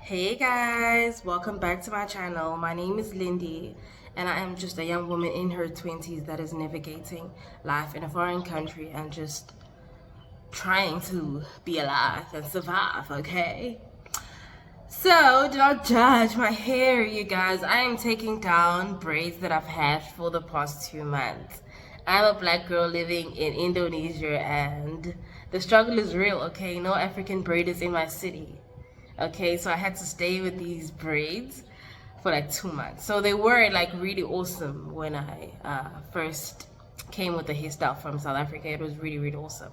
Hey guys, welcome back to my channel. My name is Lindy and I am just a young woman in her 20s that is navigating life in a foreign country and just trying to be alive and survive, okay? So, do not judge my hair, you guys. I am taking down braids that I've had for the past 2 months. I'm a black girl living in Indonesia and the struggle is real, okay? No African braiders in my city. Okay, so I had to stay with these braids for like 2 months. So they were like really awesome when I first came with the hairstyle from South Africa. It was really, really awesome.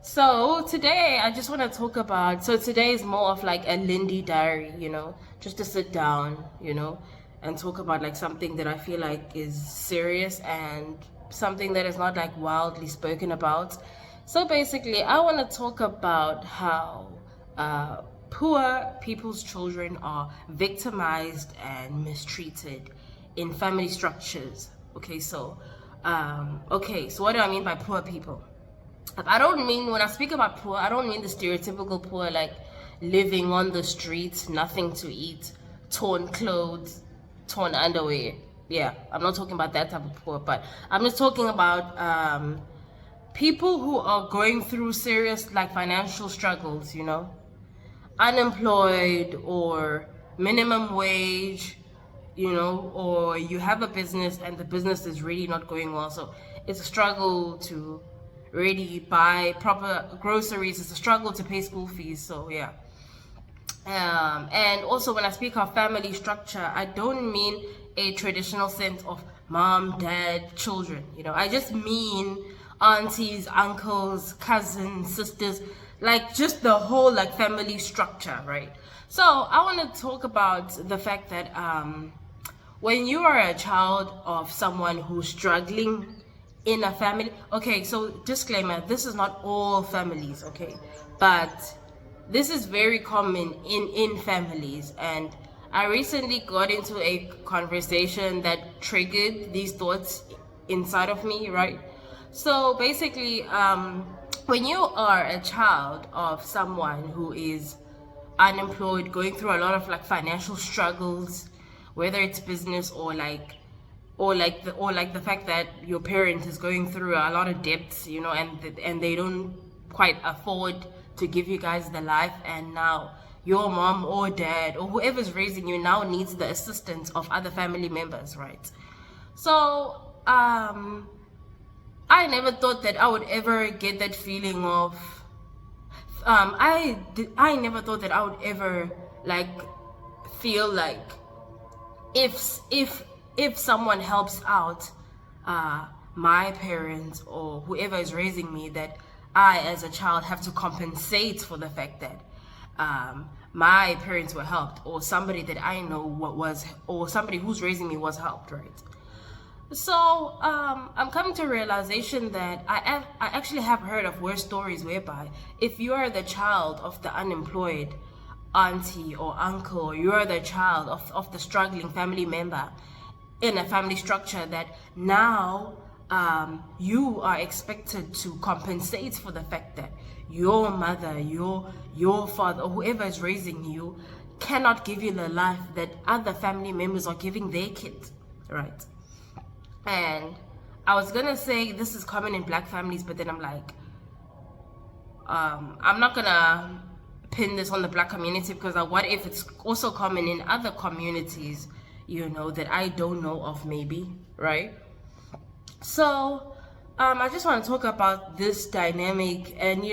So today I just want to talk about, so today is more of like a Lindy diary, just to sit down, and talk about like something that I feel like is serious and something that is not like wildly spoken about. So basically I want to talk about how poor people's children are victimized and mistreated in family structures. So what do I mean by poor people? I don't mean, when I speak about poor, I don't mean the stereotypical poor, like living on the streets, nothing to eat, torn clothes, torn underwear. Yeah, I'm not talking about that type of poor, but I'm just talking about people who are going through serious like financial struggles, unemployed or minimum wage, or you have a business and the business is really not going well. So it's a struggle to really buy proper groceries. It's a struggle to pay school fees. So yeah. And also when I speak of family structure, I don't mean a traditional sense of mom, dad, children. I just mean aunties, uncles, cousins, sisters, like just the whole like family structure, right? So I want to talk about the fact that when you are a child of someone who's struggling in a family, okay, so disclaimer, this is not all families, okay, but this is very common in families. And I recently got into a conversation that triggered these thoughts inside of me, right? So basically, when you are a child of someone who is unemployed, going through a lot of like financial struggles, whether it's business or the fact that your parent is going through a lot of debts, and they don't quite afford to give you guys the life, and now your mom or dad or whoever's raising you now needs the assistance of other family members, right? So I never thought that I would ever get that feeling of I never thought that I would ever like feel like if someone helps out my parents or whoever is raising me, that I as a child have to compensate for the fact that my parents were helped, or somebody that I know or somebody who's raising me was helped, right? So I'm coming to a realization that I actually have heard of worse stories whereby if you are the child of the unemployed auntie or uncle, or you are the child of the struggling family member in a family structure, that now you are expected to compensate for the fact that your mother, your father, or whoever is raising you cannot give you the life that other family members are giving their kids, right? And I was gonna say this is common in black families, but then I'm like, I'm not gonna pin this on the black community, because what if it's also common in other communities, that I don't know of, maybe, right? So I just want to talk about this dynamic. And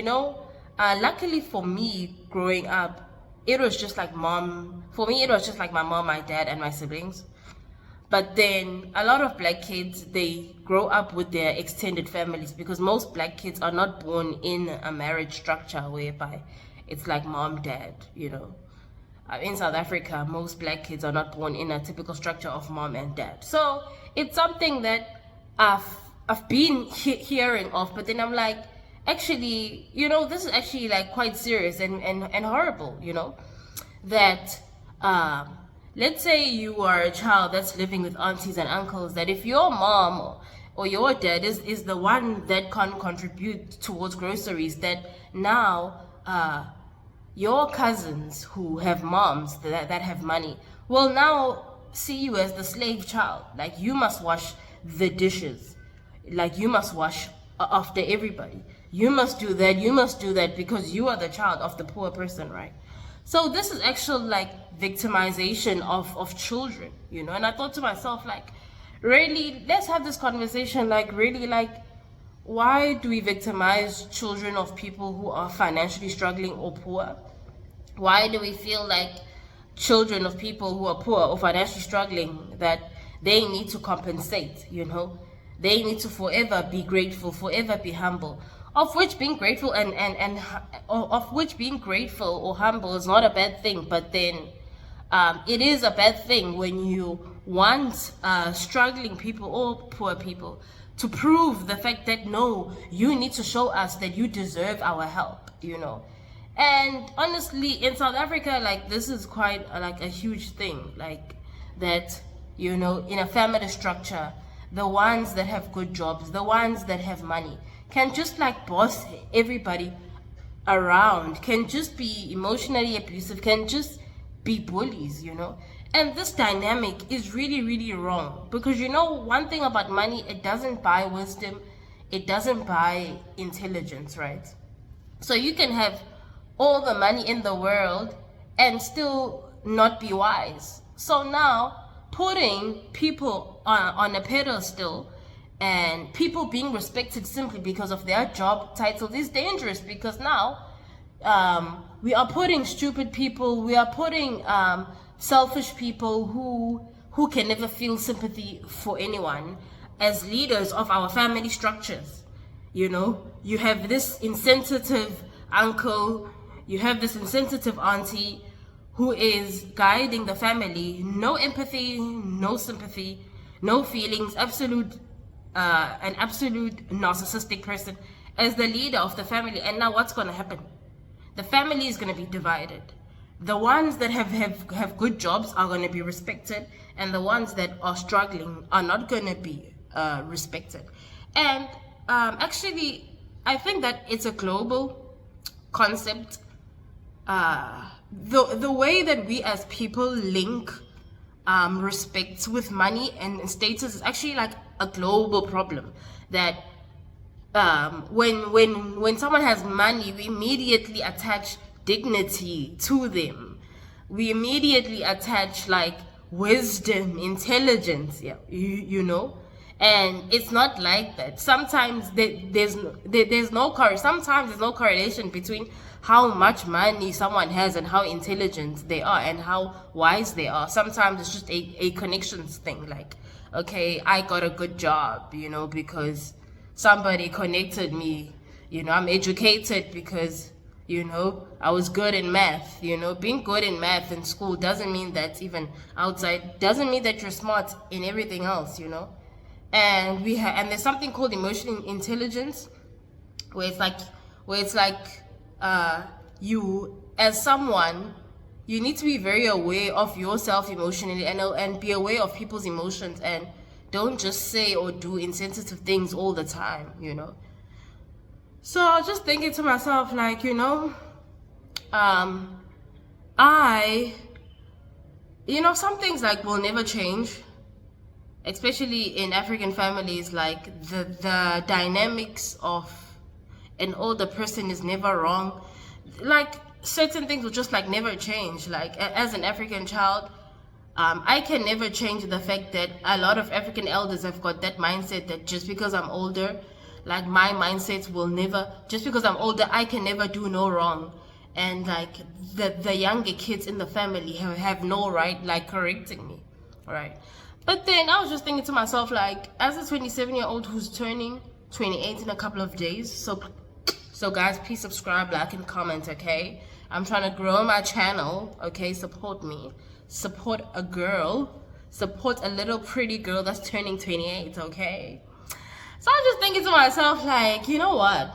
luckily for me, growing up, it was just like my mom, my dad, and my siblings. But then a lot of black kids, they grow up with their extended families, because most black kids are not born in a marriage structure whereby it's like mom, dad, In South Africa, most black kids are not born in a typical structure of mom and dad. So it's something that I've been hearing of, but then I'm like, actually, this is actually like quite serious and horrible, that let's say you are a child that's living with aunties and uncles, that if your mom or your dad is the one that can't contribute towards groceries, that now your cousins who have moms that have money will now see you as the slave child. Like, you must wash the dishes. Like, you must wash after everybody. You must do that. You must do that because you are the child of the poor person, right? So this is actual like victimization of children, you know. And I thought to myself, like, really, let's have this conversation. Like, really, like, why do we victimize children of people who are financially struggling or poor? Why do we feel like children of people who are poor or financially struggling, that they need to compensate, you know? They need to forever be grateful, forever be humble. Of which being grateful and of which being grateful or humble is not a bad thing, but then it is a bad thing when you want struggling people or poor people to prove the fact that no, you need to show us that you deserve our help, you know. And honestly, in South Africa, like, this is quite like a huge thing, like, that, you know, in a family structure, the ones that have good jobs, the ones that have money, can just like boss everybody around, can just be emotionally abusive, can just be bullies, you know. And this dynamic is really, really wrong, because, you know, one thing about money, it doesn't buy wisdom, it doesn't buy intelligence, right? So you can have all the money in the world and still not be wise. So now, putting people on a pedestal and people being respected simply because of their job titles is dangerous, because now we are putting stupid people, we are putting selfish people who can never feel sympathy for anyone as leaders of our family structures. You know, you have this insensitive uncle, you have this insensitive auntie who is guiding the family, no empathy, no sympathy, no feelings, an absolute narcissistic person as the leader of the family. And now what's going to happen? The family is going to be divided. The ones that have good jobs are going to be respected, and the ones that are struggling are not going to be respected. And actually, I think that it's a global concept. The way that we as people link respect with money and status is actually like a global problem. That when someone has money, we immediately attach dignity to them. We immediately attach like wisdom, intelligence, yeah, you know. And it's not like that. Sometimes there's no sometimes there's no correlation between how much money someone has and how intelligent they are and how wise they are. Sometimes it's just a connections thing. Like, okay, I got a good job, you know, because somebody connected me. You know, I'm educated because, you know, I was good in math. You know, being good in math in school doesn't mean that even outside, doesn't mean that you're smart in everything else, you know. And and there's something called emotional intelligence, where it's like you as someone, you need to be very aware of yourself emotionally and be aware of people's emotions, and don't just say or do insensitive things all the time, you know. So I was just thinking to myself, like, you know, some things like will never change, especially in African families. Like the dynamics of an older person is never wrong. Like, certain things will just like never change. Like, as an African child, I can never change the fact that a lot of African elders have got that mindset that just because I'm older, like, my mindset will never, just because I'm older, I can never do no wrong. And like the younger kids in the family have no right like correcting me, right? But then I was just thinking to myself, like, as a 27-year-old who's turning 28 in a couple of days, so guys, please subscribe, like, and comment, okay? I'm trying to grow my channel, okay? Support me. Support a girl. Support a little pretty girl that's turning 28, okay? So I'm just thinking to myself, like, you know what?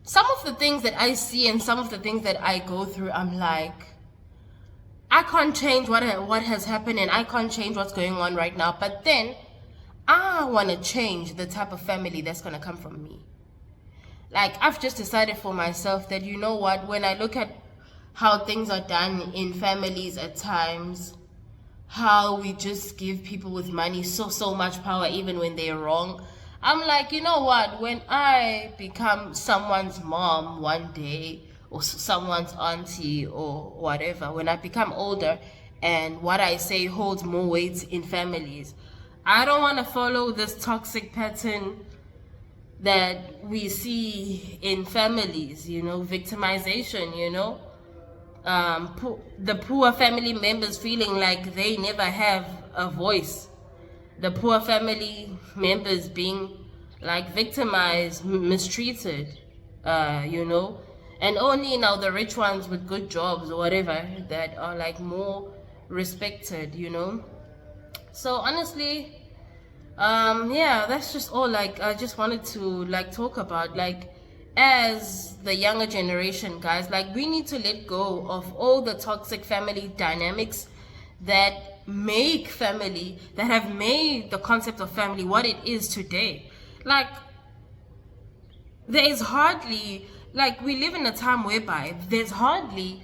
Some of the things that I see and some of the things that I go through, I'm like, I can't change what has happened, and I can't change what's going on right now. But then I want to change the type of family that's going to come from me. Like, I've just decided for myself that, you know what, when I look at how things are done in families at times, how we just give people with money so much power even when they're wrong. I'm like, you know what, when I become someone's mom one day, or someone's auntie or whatever, when I become older and what I say holds more weight in families, I don't want to follow this toxic pattern that we see in families, victimization, the poor family members feeling like they never have a voice, the poor family members being like victimized, mistreated, and only now the rich ones with good jobs or whatever that are like more respected. So honestly, yeah, that's just all. Like, I just wanted to like talk about, like, as the younger generation, guys, like, we need to let go of all the toxic family dynamics that have made the concept of family what it is today. Like, there is hardly, like, we live in a time whereby there's hardly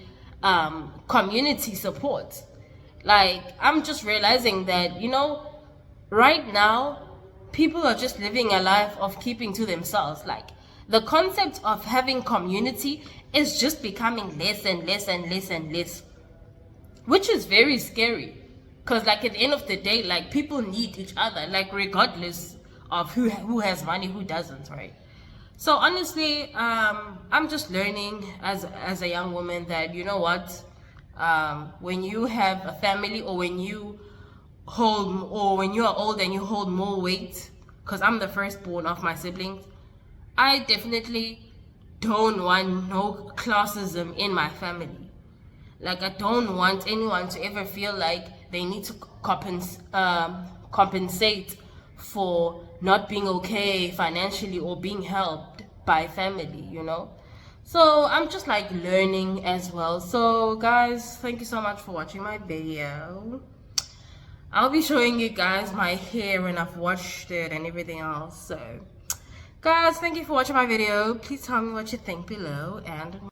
community support. Like, I'm just realizing that, right now, people are just living a life of keeping to themselves. Like, the concept of having community is just becoming less and less and less and less, which is very scary. Because, like, at the end of the day, like, people need each other, like, regardless of who has money, who doesn't, right? So honestly, I'm just learning as a young woman that, you know what, when you have a family, or when you are old and you hold more weight, because I'm the firstborn of my siblings, I definitely don't want no classism in my family. Like, I don't want anyone to ever feel like they need to compensate for not being okay financially or being helped by family. So I'm just like learning as well. So guys, thank you so much for watching my video. I'll be showing you guys my hair when I've washed it and everything else. So guys, thank you for watching my video. Please tell me what you think below, and